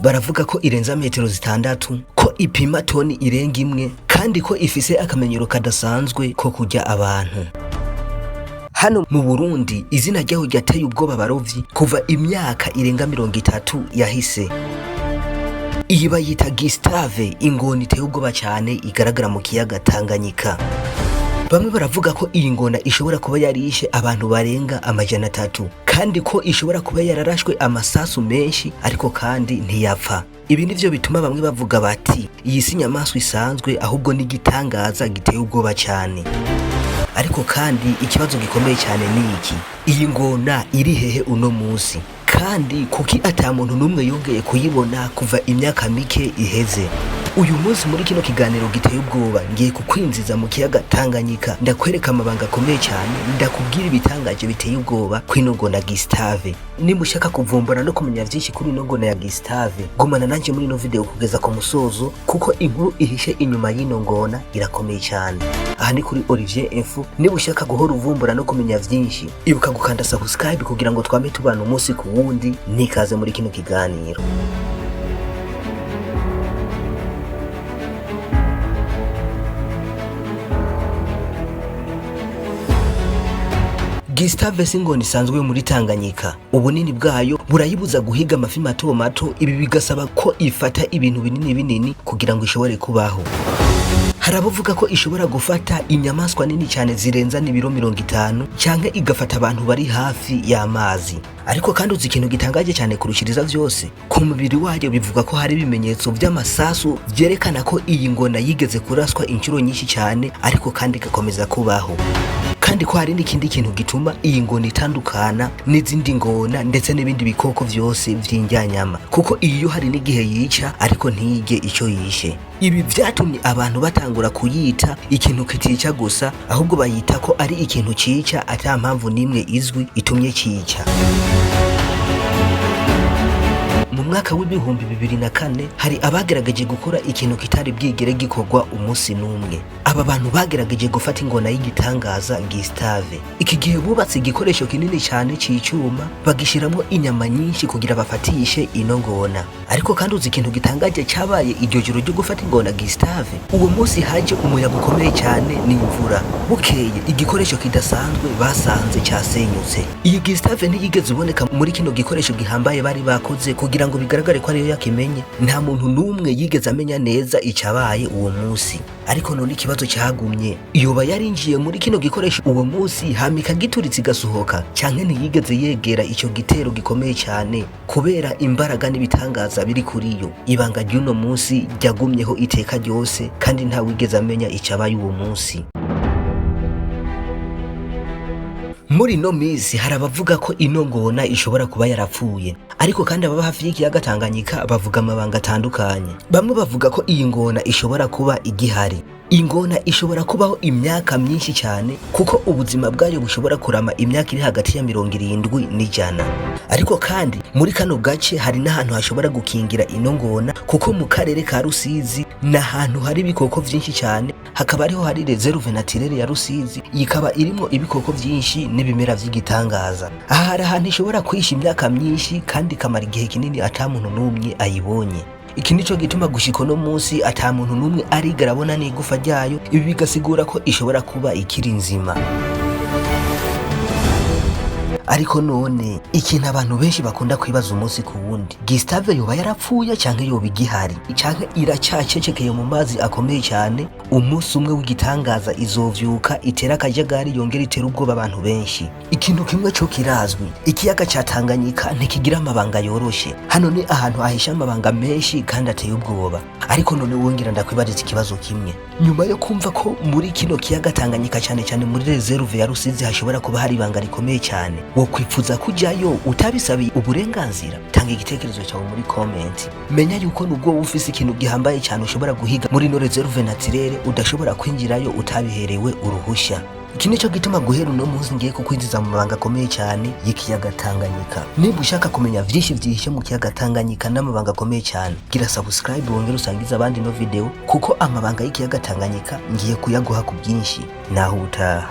baravuga ko irenza metero zitandatu, ko ipima toni irenga imwe, kandi ko ifise akamenyero kadasanzwe ko kurya abantu. Hano mu Burundi izina ryaho ryateye ubwoba abarovyi kuva imyaka irenga 30 yahise. Iyi bayita Gustave, ingona iteye ubwoba cyane igaragara mu kiyaga Tanganyika. Bamwe baravuga ko iyi ngona ishobora kuba yarishe abantu barenga 300, kandi ko ishobora kuba yararashwe amasasu menshi ariko kandi ntiyapfa. Ibi nivyo bituma bamwe bavuga bati iyi si nyamaswa isanzwe ahubwo ni igitangaza giteye ubwoba cyane. Ariko kandi ikibazo gikomeye cyane ni iki: iyi ngona iri hehe uno munsi, kandi kuki ata muntu numwe yongeye kuyibona kuva imyaka mike iheze? Uyu munsi muri kino kiganiro giteye ubwoba ngiye kukwinjiza mu kiyaga Tanganyika, ndakwereka amabanga akomeye cyane, ndakubwira ibitangaje biteye ubwoba kw'ino ngona Gustave. Nimba ushaka kuvumbura no kumenya vyinshi kuri ino ngona ya Gustave, gumana nanje muri ino video kugeza ku musozo, kuko inkuru ihishe inyuma y'ino ngona irakomeye cyane. Aha ni kuri Olivier Info. Niba ushaka guhora uvumbura no kumenya vyinshi, ibuka gukanda subscribe kugira ngo twame tubana umunsi ku wundi. Nikaze muri kino kiganiro. Gustave singona isanzwe muri Tanganyika. Ubunini bwayo burayibuza guhiga amafi mato mato, ibi bigasaba ko ifata ibintu binini binini kugira ngo ishobore kubaho. Harabavuga ko ishobora gufata inyamaswa nini cyane zirenza n'ibiro 50 cyangwa igafata abantu bari hafi y'amazi. Ariko kandi uzi ikintu gitangaje cyane kurushiriza vyose, ku mubiri wayo bivuga ko hari ibimenyetso by'amasasu byerekana ko iyi ngona yigeze kuraswa inshuro nyinshi cyane ariko kandi gakomeza kubaho. Kandi ko hari n'ikindi kintu gituma iyi ngona itandukana n'izindi ngona ndetse n'ibindi bikoko vyose vy'indyanyama, kuko iyo hari n'igihe yica ariko ntiyige icyo yishe. Ibi vyatumye abantu batangura kuyita ikintu kitica gusa, ahubwo bayita ko ari ikintu cica ata mpamvu nimwe izwi itumye cica. Mu mwaka w'ibihumbi 2004 hari abagerageje gukora ikintu kitari bwigere gikorwa umunsi n'umwe. Aba bantu bagerageje gufata ingona y'igitangaza Gustave. Iki gihe bubatse igikoresho kinini cyane cy'icuma, bagishiramo inyama nyinshi kugira bafatishe ino ngona. Ariko kandi uzi ikintu gitangaje cyabaye iryo joro ryo gufata ingona Gustave, uwo munsi haje umuyaga ukomeye cyane n'imvura. Bukeye igikoresho kidasanzwe basanze cyasenyutse. Iyi Gustave ntiyigeze uboneka muri kino gikoresho gihambaye bari bakoze kugira ngo bigaragare ko ariyo yakimenye. Nta muntu numwe yigeze amenya neza icabaye uwo munsi. Ariko none ikibazo cyagumye, yoba yarinjiye muri kino gikoresho uwo munsi hamika gituritse gasohoka, cyangwa ntiyigeze yegera icyo gitero gikomeye cyane kubera imbaraga n'ibitangaza biri kuri yo. Ibanga ry'uno munsi ryagumyeho iteka ryose, kandi nta wigeze amenya icabaye uwo munsi. Muri no misi harabavuga ko ino ngona ishobora kuba yarapfuye, ariko kandi ababa hafi y'ikiyaga Tanganyika bavuga amabanga atandukanye. Bamwe bavuga ko iyi ngona ishobora kuba igihari. Ingona ishobora kubaho imyaka myinshi cyane, kuko ubuzima bwayo bushobora kurama imyaka iri hagati ya 70 n'ijana. Ariko kandi muri kano gace hari n'ahantu hashobora gukingira ino ngona, kuko mu karere ka Rusizi n'ahantu hari ibikoko vyinshi cyane, hakaba ariho hari reserve naturelle ya Rusizi, ikaba irimo ibikoko vyinshi n'ibimera vy'igitangaza. Aha hari ahantu ishobora kwisha imyaka myinshi kandi kamara igihe kinini ata muntu numwe ayibonye. Iki nico gituma gushika no munsi ata muntu numwe arigera abona n'igufa ryayo. Ibi bigasigura ko ishobora kuba ikiri nzima. Ariko none ikintu abantu benshi bakunda kwibaza umunsi ku wundi, Gustave yoba yarapfuye cyangwa yoba igihari, cyangwa iracyacecekeye mu mazi akomeye cyane? Umunsi umwe w'igitangaza izovyuka itera akajagari, yongera itera ubwoba abantu benshi. Ikintu kimwe cyo kirazwi, ikiyaga cya Tanganyika ntikigira amabanga yoroshe. Hano ni ahantu ahisha amabanga menshi kandi ateye ubwoba. Ariko none wongera ndakwibariza ikibazo kimwe, nyuma yo kumva ko muri kino kiyaga Tanganyika cyane cyane muri reserve ya Rusizi hashobora kuba hari ibanga rikomeye cyane, wo kwifuza kujayo utabisabiye uburenganzira? Tanga igitekerezo cyawe muri comment. Menya yuko nubwo ufise ikintu gihambaye cyane ushobora guhiga muri no reserve naturelle, udashobora kwinjirayo utabiherewe uruhushya. Iki nico gituma guhera uno munsi ngiye kukwinjiza mu mabanga akomeye cyane y'ikiyaga Tanganyika. Niba ushaka kumenya vyinshi vyihishe mu kiyaga Tanganyika n'amabanga akomeye cyane, gira subscribe wongere usangiza abandi no video, kuko amabanga y'ikiyaga Tanganyika ngiye kuyaguha ku byinshi. Naho utaha.